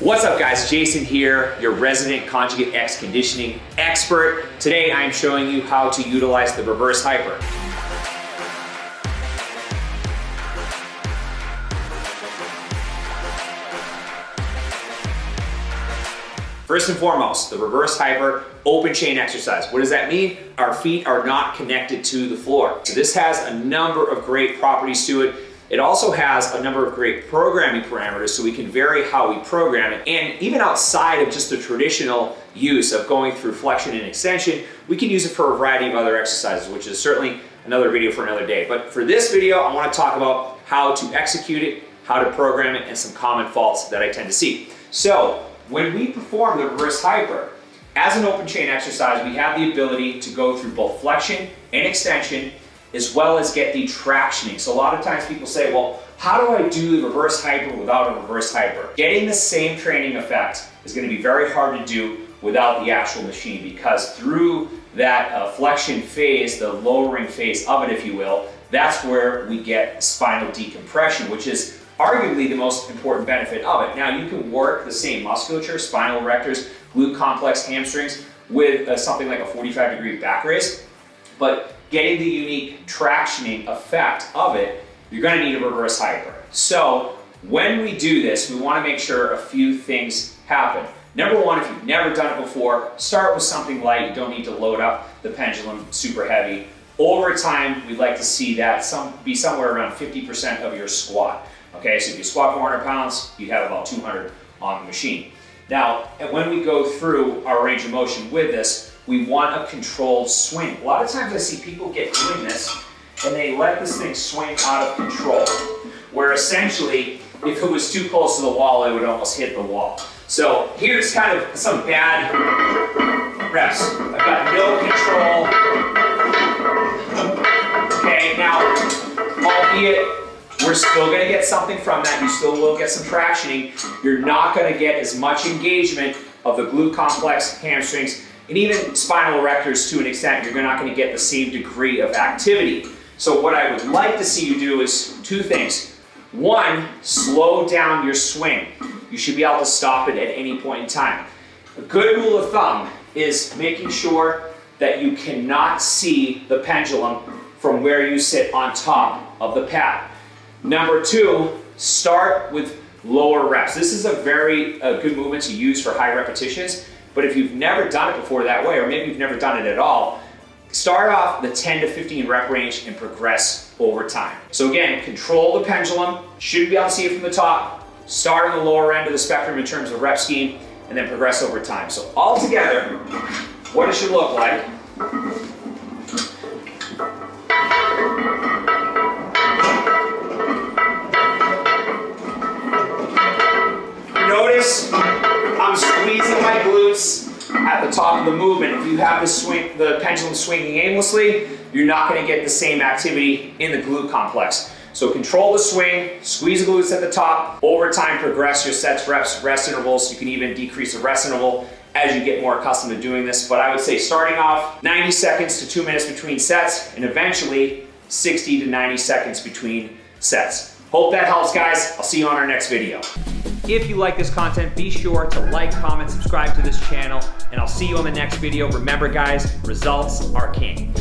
What's up guys, Jason here, your resident conjugate X conditioning expert. Today I am showing you how to utilize the reverse hyper. First and foremost, the reverse hyper open chain exercise. What does that mean? Our feet are not connected to the floor. So this has a number of great properties to it. It also has a number of great programming parameters, so we can vary how we program it. And even outside of just the traditional use of going through flexion and extension, we can use it for a variety of other exercises, which is certainly another video for another day. But for this video, I want to talk about how to execute it, how to program it, and some common faults that I tend to see. So when we perform the reverse hyper, as an open chain exercise, we have the ability to go through both flexion and extension, as well as get the tractioning. So a lot of times people say, well, how do I do the reverse hyper without a reverse hyper? Getting the same training effect is going to be very hard to do without the actual machine, because through that flexion phase, the lowering phase of it, if you will, that's where we get spinal decompression, which is arguably the most important benefit of it. Now, you can work the same musculature, spinal erectors, glute complex, hamstrings, with something like a 45-degree back raise, but getting the unique tractioning effect of it, you're gonna need a reverse hyper. So when we do this, we wanna make sure a few things happen. Number one, if you've never done it before, start with something light. You don't need to load up the pendulum super heavy. Over time, we'd like to see that be somewhere around 50% of your squat. Okay, so if you squat 400 pounds, you'd have about 200 on the machine. Now, when we go through our range of motion with this, we want a controlled swing. A lot of times I see people get doing this and they let this thing swing out of control, where essentially, if it was too close to the wall, it would almost hit the wall. So here's kind of some bad reps. I've got no control. Okay, now, albeit we're still gonna get something from that, you still will get some tractioning, you're not gonna get as much engagement of the glute complex, hamstrings, and even spinal erectors to an extent. You're not gonna get the same degree of activity. So what I would like to see you do is two things. One, slow down your swing. You should be able to stop it at any point in time. A good rule of thumb is making sure that you cannot see the pendulum from where you sit on top of the pad. Number two, start with lower reps. This is a very good movement to use for high repetitions, but if you've never done it before that way, or maybe you've never done it at all, start off the 10 to 15 rep range and progress over time. So again, control the pendulum, should be able to see it from the top, start on the lower end of the spectrum in terms of rep scheme, and then progress over time. So all together, what it should look like. Notice I'm squeezing my glutes at the top of the movement. If you have the pendulum swinging aimlessly, you're not going to get the same activity in the glute complex. So control the swing, squeeze the glutes at the top. Over time, progress your sets, reps, rest intervals. You can even decrease the rest interval as you get more accustomed to doing this. But I would say starting off 90 seconds to 2 minutes between sets, and eventually 60 to 90 seconds between sets. Hope that helps, guys. I'll see you on our next video. If you like this content, be sure to like, comment, subscribe to this channel, and I'll see you on the next video. Remember guys, results are king.